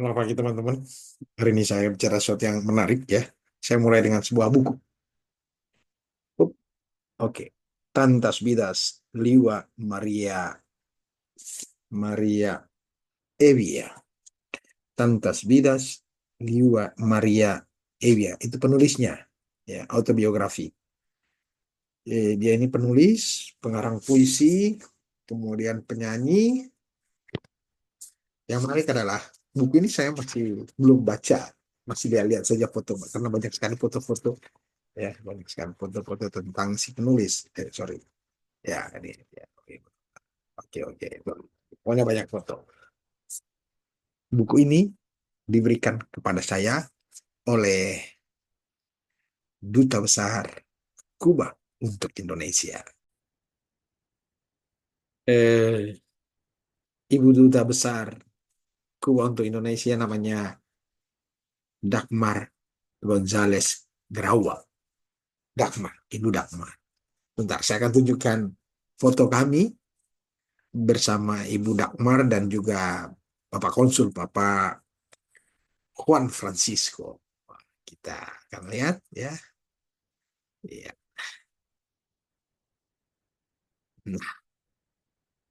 Selamat pagi teman-teman. Hari ini saya bicara sesuatu yang menarik ya. Saya mulai dengan sebuah buku. Oke. Tantas Vidas Liwa Maria Maria Evia. Tantas Vidas Liwa Maria Evia. Itu penulisnya. Ya, autobiografi. Dia ini penulis, pengarang puisi, kemudian penyanyi. Yang menarik adalah buku ini saya masih belum baca, masih lihat-lihat saja foto karena banyak sekali foto-foto ya, banyak sekali foto-foto tentang si penulis. Sorry, ya ini ya, oke oke oke. Pokoknya banyak foto. Buku ini diberikan kepada saya oleh Duta Besar Kuba untuk Indonesia. eh, Ibu Duta Besar Kuba untuk Indonesia namanya Dagmar Gonzales Graua. Dagmar, Ibu Dagmar. Bentar, saya akan tunjukkan foto kami bersama Ibu Dagmar dan juga Bapak Konsul, Bapak Juan Francisco. Kita akan lihat ya. Iya. Nah,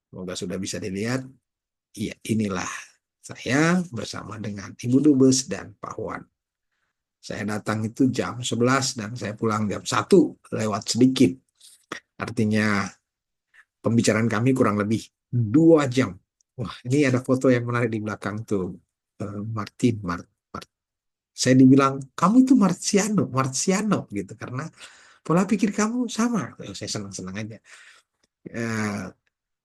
semoga sudah bisa dilihat. Iya, inilah saya bersama dengan Ibu Dubes dan Pak Juan. Saya datang itu jam 11 dan saya pulang jam 1 lewat sedikit. Artinya pembicaraan kami kurang lebih 2 jam. Wah, ini ada foto yang menarik di belakang tuh. Martin, saya dibilang kamu itu Marciano, Marciano gitu karena pola pikir kamu sama. Saya senang-senang aja. Eh,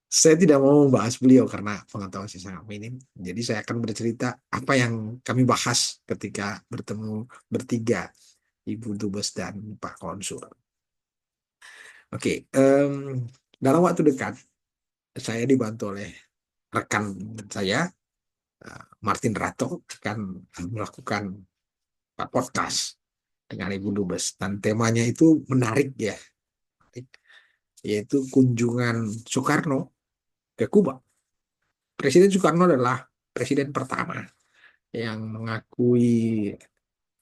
saya tidak mau membahas beliau karena pengetahuan saya sangat minim. Jadi saya akan bercerita apa yang kami bahas ketika bertemu bertiga, Ibu Dubes dan Pak Konsul. Oke, dalam waktu dekat saya dibantu oleh rekan saya, Martin Rato, akan melakukan podcast dengan Ibu Dubes dan temanya itu menarik ya, yaitu kunjungan Soekarno ke Kuba. Presiden Soekarno adalah presiden pertama yang mengakui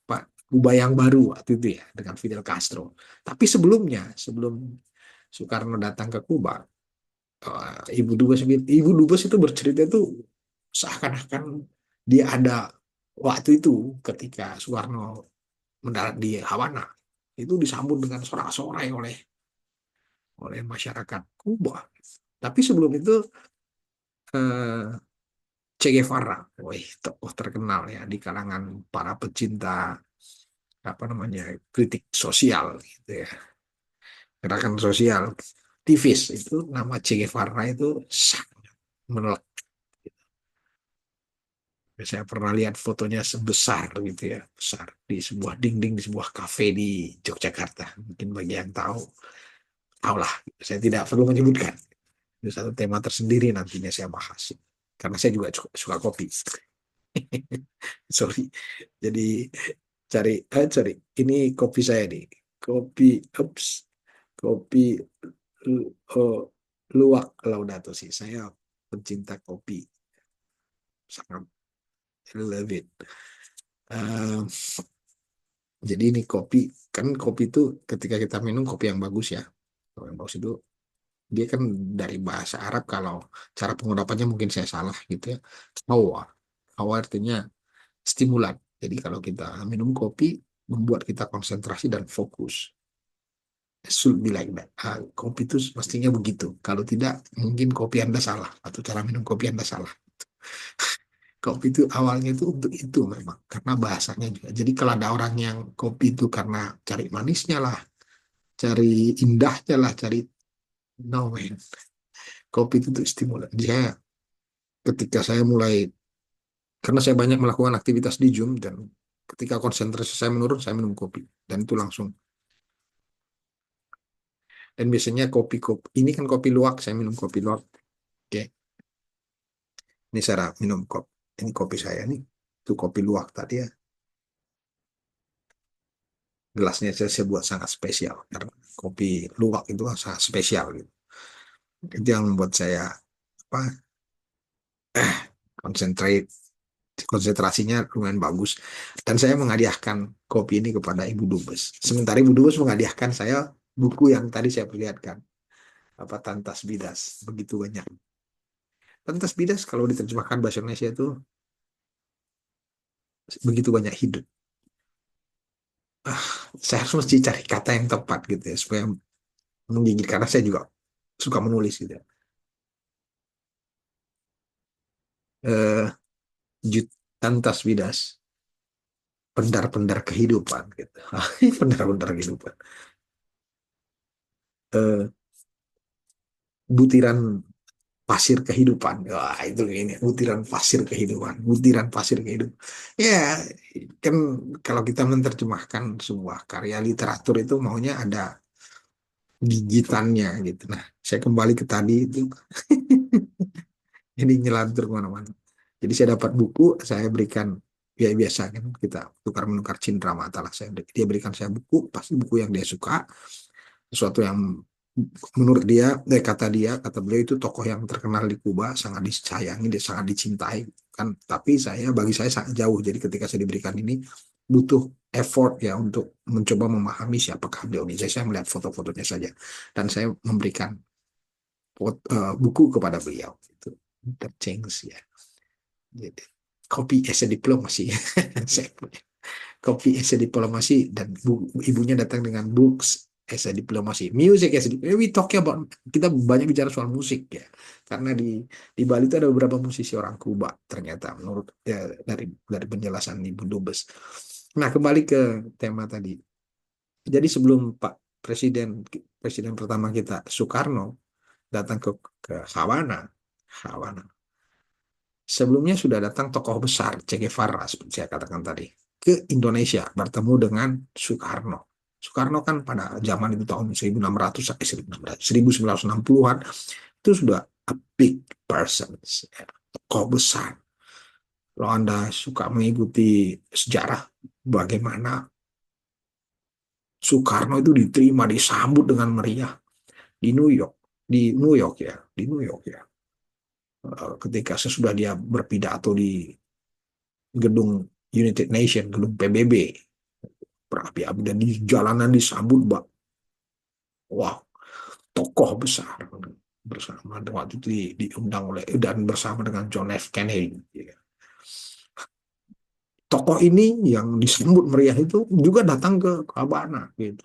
Pak Kuba yang baru waktu itu ya dengan Fidel Castro. Tapi sebelumnya, sebelum Soekarno datang ke Kuba, Ibu Dubes itu bercerita itu seakan-akan dia ada waktu itu ketika Soekarno mendarat di Havana. Itu disambut dengan sorak-sorai oleh masyarakat Kuba. Tapi sebelum itu eh, Che Guevara, wih, tokoh terkenal ya di kalangan para pecinta apa namanya kritik sosial gitu ya, gerakan sosial, aktivis itu nama Che Guevara itu sangat menolak. Saya pernah lihat fotonya sebesar gitu ya, besar di sebuah dinding di sebuah kafe di Yogyakarta. Mungkin bagi yang tahu, tahulah. Saya tidak perlu menyebutkan. Itu satu tema tersendiri nantinya saya bahas. Karena saya juga suka kopi. Sorry. Jadi cari ini kopi saya nih, kopi ups kopi oh, luwak laudato sih, saya pencinta kopi, sangat love it. Eh, jadi ini kopi, kan kopi itu ketika kita minum kopi yang bagus ya, kalau yang bagus itu dia kan dari bahasa Arab, kalau cara pengucapannya mungkin saya salah gitu ya, hawa, hawa artinya stimulan. Jadi kalau kita minum kopi membuat kita konsentrasi dan fokus. Should be like that. Kopi itu mestinya begitu. Kalau tidak, mungkin kopi Anda salah atau cara minum kopi Anda salah. Kopi itu awalnya itu untuk itu memang karena bahasanya juga. Jadi kalau ada orang yang kopi itu karena cari manisnya lah, cari indahnya lah, cari no man. Kopi itu untuk stimulan. Dia ketika saya mulai, karena saya banyak melakukan aktivitas di Zoom dan ketika konsentrasi saya menurun, saya minum kopi dan itu langsung. Dan biasanya kopi-kopi ini kan kopi luwak, saya minum kopi luwak. Oke, ini cara minum kopi. Ini kopi saya nih. Itu kopi luwak tadi ya. Gelasnya saya buat sangat spesial karena kopi luwak itu sangat spesial gitu. Itu yang membuat saya apa? Concentrate konsentrasinya lumayan bagus. Dan saya menghadiahkan kopi ini kepada Ibu Dubes. Sementara Ibu Dubes menghadiahkan saya buku yang tadi saya perlihatkan, apa Tantas Bidas, begitu banyak. Tantas Bidas kalau diterjemahkan bahasa Indonesia itu begitu banyak hidup. Ah, saya harus mesti cari kata yang tepat gitu ya supaya menggigit, karena saya juga suka menulis gitu ya. Eh, Tantas Bidas, pendar-pendar kehidupan gitu. Pendar-pendar kehidupan. Eh, Butiran pasir kehidupan. Wah, itu ini butiran pasir kehidupan, butiran pasir kehidupan. Ya, kan kalau kita menerjemahkan sebuah karya literatur itu maunya ada gigitannya gitu. Nah, saya kembali ke tadi itu, ini nyelantur kemana-mana. Jadi saya dapat buku, saya berikan, ya biasa kan kita tukar menukar cindera mata lah. Dia berikan saya buku, pasti buku yang dia suka, sesuatu yang menurut dia, kata beliau itu tokoh yang terkenal di Kuba, sangat disayangi, dia sangat dicintai kan. Tapi bagi saya sangat jauh. Jadi ketika saya diberikan ini, butuh effort ya untuk mencoba memahami siapakah beliau ini. Saya melihat foto-fotonya saja dan saya memberikan buku kepada beliau. Itu The Change ya. Jadi, copy essay diplomasi. Copy essay diplomasi, dan ibunya datang dengan books essay diplomasi, music essay diplomasi. We talk about, kita banyak bicara soal musik ya, karena di Bali itu ada beberapa musisi orang Kuba ternyata, menurut ya, dari penjelasan Ibu Dubes. Nah, kembali ke tema tadi. Jadi sebelum Pak Presiden pertama kita Soekarno datang ke Havana, Havana sebelumnya sudah datang tokoh besar Che Guevara seperti saya katakan tadi ke Indonesia bertemu dengan Soekarno. Soekarno kan pada zaman itu tahun 1600 1960-an itu sudah a big person, ya, tokoh besar. Kalau Anda suka mengikuti sejarah bagaimana Soekarno itu diterima, disambut dengan meriah di New York, di New York ya. Ketika sesudah dia berpidato di gedung United Nation, gedung PBB, berapi-api dan di jalanan disambut, wah, tokoh besar bersama waktu itu diundang oleh dan bersama dengan John F. Kennedy. Tokoh ini yang disambut meriah itu juga datang ke Habana gitu,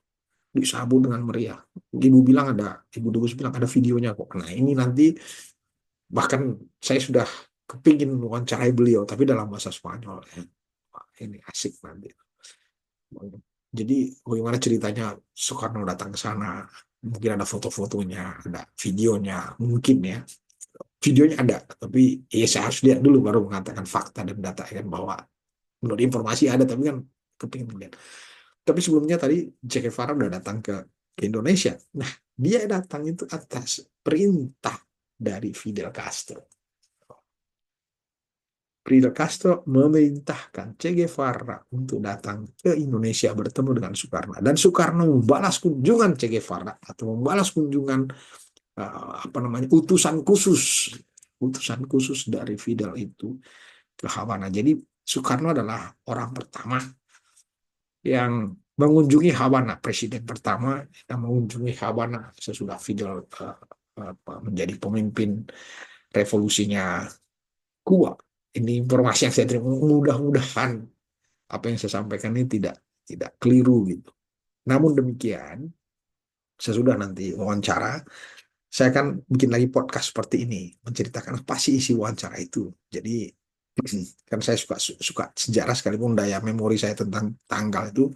disambut dengan meriah. Ibu Dubes bilang ada videonya kok. Nah, ini nanti bahkan saya sudah kepingin wawancarai beliau tapi dalam bahasa Spanyol ya. Wah, ini asik nanti. Jadi bagaimana ceritanya Soekarno datang ke sana? Mungkin ada foto-fotonya, ada videonya, mungkin ya. Videonya ada, tapi ya saya harus lihat dulu baru mengatakan fakta dan data kan, bahwa menurut informasi ada, tapi kan kepingin lihat. Tapi sebelumnya tadi Che Guevara udah datang ke Indonesia. Nah, dia datang itu atas perintah dari Fidel Castro. Fidel Castro memerintahkan Che Guevara untuk datang ke Indonesia bertemu dengan Soekarno, dan Soekarno membalas kunjungan Che Guevara atau membalas kunjungan utusan khusus dari Fidel itu ke Havana. Jadi Soekarno adalah orang pertama yang mengunjungi Havana, presiden pertama yang mengunjungi Havana sesudah Fidel menjadi pemimpin revolusinya Kuba. Ini informasi yang saya terima. Mudah-mudahan apa yang saya sampaikan ini tidak keliru gitu. Namun demikian, sesudah nanti wawancara, saya akan bikin lagi podcast seperti ini, menceritakan apa sih isi wawancara itu. Jadi kan saya suka suka sejarah, sekalipun daya memori saya tentang tanggal itu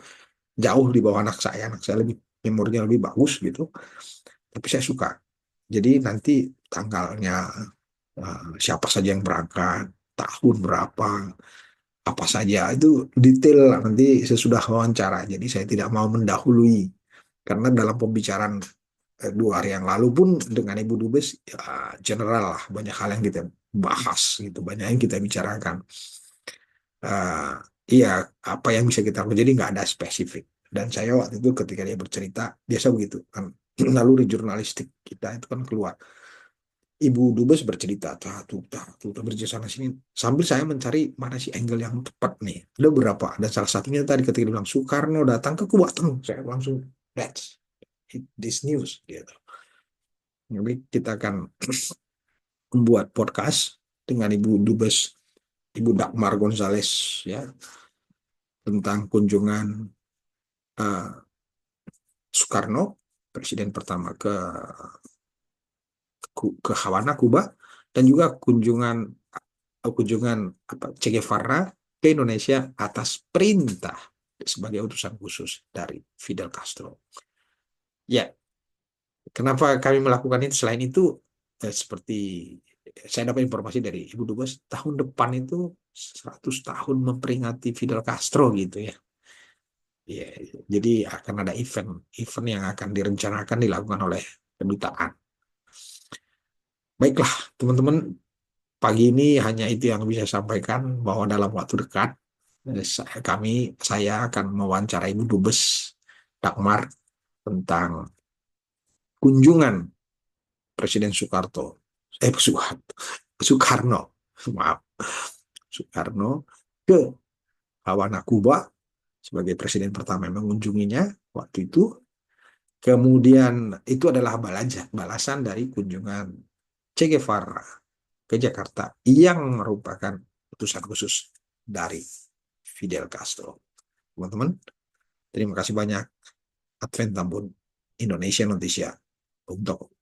jauh di bawah anak saya. Anak saya lebih memorinya lebih bagus gitu. Tapi saya suka. Jadi nanti tanggalnya, siapa saja yang berangkat, tahun berapa, apa saja itu detail nanti sesudah wawancara. Jadi saya tidak mau mendahului karena dalam pembicaraan 2 hari yang lalu pun dengan Ibu Dubes ya, general lah, banyak hal yang kita bahas gitu, banyak yang kita bicarakan. Uh, iya, apa yang bisa kita lakukan, jadi nggak ada spesifik. Dan saya waktu itu ketika dia bercerita biasa begitu kan, lalu di jurnalistik kita itu kan keluar Ibu Dubes bercerita, tuh, bercerita sana sini. Sambil saya mencari mana sih angle yang tepat nih. Ada beberapa. Ada salah satunya tadi ketika dia bilang Soekarno datang ke Kuwait, saya langsung that's this news gitu. Jadi kita akan membuat podcast dengan Ibu Dubes, Ibu Dagmar Gonzales ya, tentang kunjungan uh, Soekarno, presiden pertama ke Havana, Kuba, dan juga kunjungan Che Guevara ke Indonesia atas perintah sebagai utusan khusus dari Fidel Castro. Ya, kenapa kami melakukan itu? Selain itu, seperti saya dapat informasi dari Ibu Dubes, tahun depan itu 100 tahun memperingati Fidel Castro gitu ya. Ya, jadi akan ada event yang akan direncanakan dilakukan oleh kedutaan. Baiklah, teman-teman, pagi ini hanya itu yang bisa saya sampaikan bahwa dalam waktu dekat saya akan mewawancarai Ibu Dubes Dagmar tentang kunjungan Presiden Soekarno, maaf, Soekarno ke Havana, Kuba sebagai presiden pertama yang mengunjunginya waktu itu. Kemudian itu adalah balasan dari kunjungan Che Guevara ke Jakarta yang merupakan utusan khusus dari Fidel Castro. Teman-teman, terima kasih banyak. Advent Tambun Indonesia Noticia untuk